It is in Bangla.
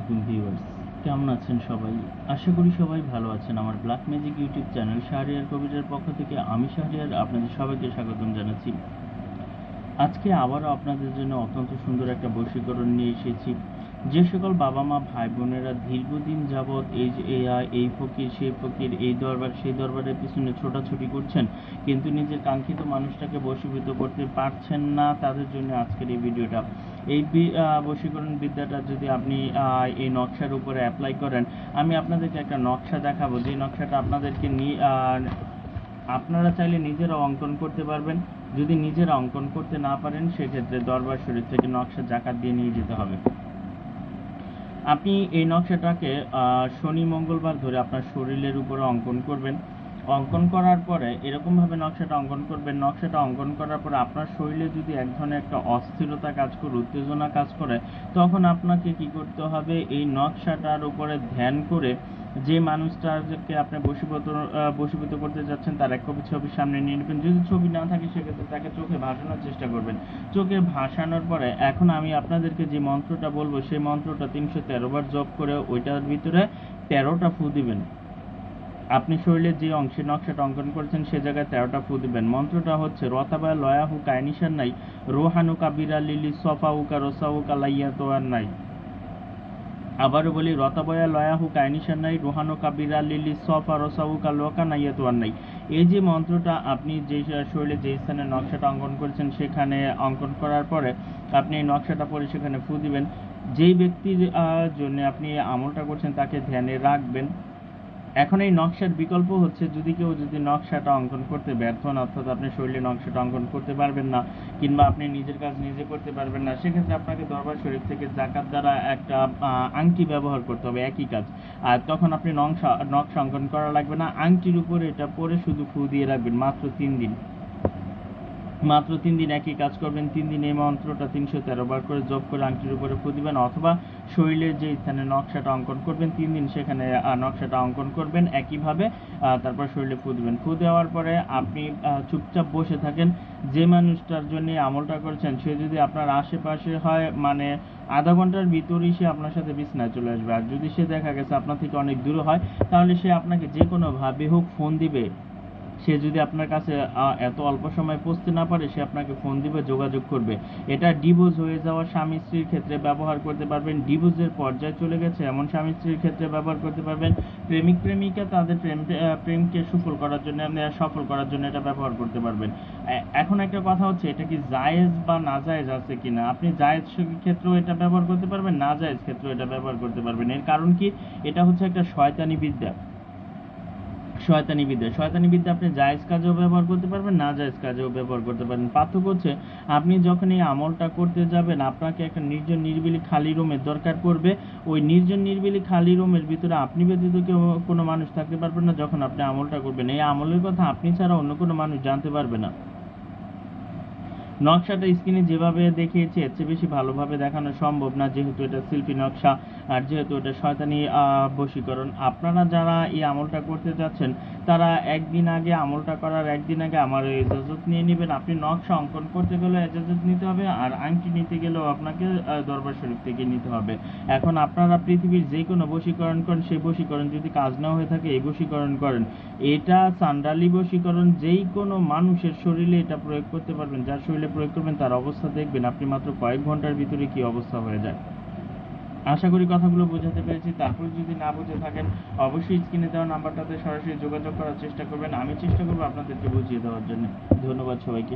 আলাইকুম ভিউয়ার্স, কেমন আছেন সবাই? আশা করি সবাই ভালো আছেন। আমার black magic YouTube channel Shahriar কবিরের পক্ষ থেকে আমি শাহরিয়ার আপনাদের সবাইকে স্বাগতম জানাচ্ছি। আজকে আবারও আপনাদের জন্য অত্যন্ত সুন্দর একটা বশীকরণ নিয়ে এসেছি। যে সকল বাবা মা ভাই বোনেরা দীর্ঘদিন যাবৎ এই যে এই ফকির সেই ফকির, এই দরবার সেই দরবারের পিছনে ছোটাছুটি করছেন কিন্তু নিজের কাঙ্ক্ষিত মানুষটাকে বশীভূত করতে পারছেন না, তাদের জন্য আজকের এই ভিডিওটা। এই বশীকরণ বিদ্যাটা যদি আপনি এই নকশার উপরে অ্যাপ্লাই করেন, আমি আপনাদেরকে একটা নকশা দেখাবো, যে নকশাটা আপনাদেরকে আপনারা চাইলে নিজেরাও অঙ্কন করতে পারবেন। যদি নিজেরা অঙ্কন করতে না পারেন সেক্ষেত্রে দরবার শরীফ থেকে নকশা জাকাত দিয়ে নিয়ে যেতে হবে। আপনি এই নকশাটাকে শনি মঙ্গলবার ধরে আপনার শরীরের উপরে অঙ্কন করবেন। অঙ্কন করার পরে এরকমভাবে নকশাটা অঙ্কন করবেন। নকশাটা অঙ্কন করার পরে আপনার শরীরে যদি এক ধরনের একটা অস্থিরতা কাজ করে, উত্তেজনা কাজ করে, তখন আপনাকে কি করতে হবে, এই নকশাটার উপরে ধ্যান করে যে মানুষটাকে আপনি বশীভূত করতে যাচ্ছেন তার এক কপি ছবি সামনে নিয়ে নেবেন। যদি ছবি না থাকে সেক্ষেত্রে তাকে চোখে ভাসানোর চেষ্টা করবেন। চোখে ভাসানোর পরে এখন আমি আপনাদেরকে যে মন্ত্রটা বলবো সেই মন্ত্রটা 313 বার জপ করে ওইটার ভিতরে 13টা ফু দিবেন। আপনি শরীরের যে অংশে নকশাটা অঙ্কন করেছেন সে জায়গায় 13টা ফু দিবেন। মন্ত্রটা হচ্ছে রতাবা লয়াহু কায়নিশার নাই, রোহানু কাবিরা লিলি সফাউকা রসাউকা লাইয়া তোয়ার নাই। আবারও বলি, রতাবয়া লয়াহু কায়নিশার নাই, রোহানো কাবিরা লিলি সফা রসাউকা লোকা নাইয়া তোয়ার নাই। এই যে মন্ত্রটা আপনি যে শরীরে যে স্থানে নকশাটা অঙ্কন করেছেন সেখানে অঙ্কন করার পরে আপনি এই নকশাটা পরে সেখানে ফু দিবেন। যেই ব্যক্তির জন্য আপনি আমলটা করছেন তাকে ধ্যানে রাখবেন। এখন এই নকশার বিকল্প হচ্ছে, যদি নকশাটা অঙ্কন করতে ব্যর্থ হন, অর্থাৎ আপনি শরীরে নকশাটা অঙ্কন করতে পারবেন না কিংবা আপনি নিজের কাজ নিজে করতে পারবেন না, সেক্ষেত্রে আপনাকে দরবার শরীফ থেকে জাকাত দ্বারা একটা আংটি ব্যবহার করতে হবে, একই কাজ। আর তখন আপনি নকশা অঙ্কন করা লাগবে না, আংটির উপরে এটা পরে শুধু ফু দিয়ে রাখবেন। মাত্র 3 দিন একই কাজ করবেন। 3 দিন এই মন্ত্রটা 313 বার করে জপ করে আংটির উপরে ফু দিবেন, অথবা শরীরের যে স্থানে নকশাটা অঙ্কন করবেন 3 দিন সেখানে নকশাটা অঙ্কন করবেন একইভাবে, তারপর শরীরে ফু দিবেন। ফু দেওয়ার পরে আপনি চুপচাপ বসে থাকেন। যে মানুষটার জন্য আমলটা করছেন সে যদি আপনার আশেপাশে হয়, মানে আধা ঘন্টার ভিতরেই সে আপনার সাথে বিছানায় চলে আসবে। আর যদি সে দেখা গেছে আপনার থেকে অনেক দূরে হয়, তাহলে সে আপনাকে যে কোনোভাবে হোক ফোন দিবে। সে যদি আপনার কাছে এত অল্প সময় পৌঁছতে না পারে, সে আপনাকে ফোন দিবে, যোগাযোগ করবে। এটা ডিভোর্স হয়ে যাওয়া স্বামী স্ত্রীর ক্ষেত্রে ব্যবহার করতে পারবেন। ডিভোর্সের পর্যায়ে চলে গেছে এমন স্বামী স্ত্রীর ক্ষেত্রে ব্যবহার করতে পারবেন। প্রেমিক প্রেমিকা তাদের প্রেমকে সফল করার জন্য এটা ব্যবহার করতে পারবেন। এখন একটা কথা হচ্ছে, এটা কি জায়েজ বা নাজায়েজ আছে কিনা। আপনি জায়েজ ক্ষেত্রেও এটা ব্যবহার করতে পারবেন, নাজায়েজ ক্ষেত্রেও এটা ব্যবহার করতে পারবেন। এর কারণ কি, এটা হচ্ছে একটা শয়তানি বিদ্যা। শয়তানি বিদ্যা আপনি জায়েজ কাজেও ব্যবহার করতে পারবেন, না জায়েজ কাজেও ব্যবহার করতে পারেন। পার্থক্য হচ্ছে, আপনি যখন এই আমলটা করতে যাবেন আপনাকে একটা নির্জন নিরিবিলি খালি রুমের দরকার পড়বে। ওই নির্জন নিরিবিলি খালি রুমের ভিতরে আপনি ব্যতীত কেউ কোনো মানুষ থাকতে পারবেন না যখন আপনি আমলটা করবেন। এই আমলের কথা আপনি ছাড়া অন্য কোনো মানুষ জানতে পারবে না। নকশাটা স্ক্রিনে যেভাবে দেখিয়েছি এর চেয়ে বেশি ভালোভাবে দেখানো সম্ভব না, যেহেতু এটা শিল্পী নকশা আর যেহেতু এটা শয়তানি বশীকরণ। আপনারা যারা এই আমলটা করতে যাচ্ছেন তারা আমলটা করার একদিন আগে আমার ইজাজত নিয়ে নেবেন। আপনি নকশা অঙ্কন করতে গেলেও ইজাজত নিতে হবে, আর আংটি নিতে গেলেও আপনাকে দরবার শরীফ থেকে নিতে হবে। এখন আপনারা পৃথিবীর যে কোনো বশীকরণ করেন, সেই বশীকরণ যদি কাজ না হয়ে থাকে এই বশীকরণ করেন। এটা চান্ডালি বশীকরণ, যেই কোনো মানুষের শরীরে এটা প্রয়োগ করতে পারবেন। যার শরীরে প্রয়োগ করবেন তার অবস্থা দেখবেন আপনি মাত্র কয়েক ঘন্টার ভিতরে কি অবস্থা হয়ে যায়। আশা করি কথাগুলো বোঝাতে পেরেছি। তারপর যদি না বুঝে থাকেন অবশ্যই স্ক্রিনে দেওয়া নাম্বারটাতে সরাসরি যোগাযোগ করার চেষ্টা করবেন। আমি চেষ্টা করবো আপনাদেরকে বুঝিয়ে দেওয়ার জন্য। ধন্যবাদ সবাইকে।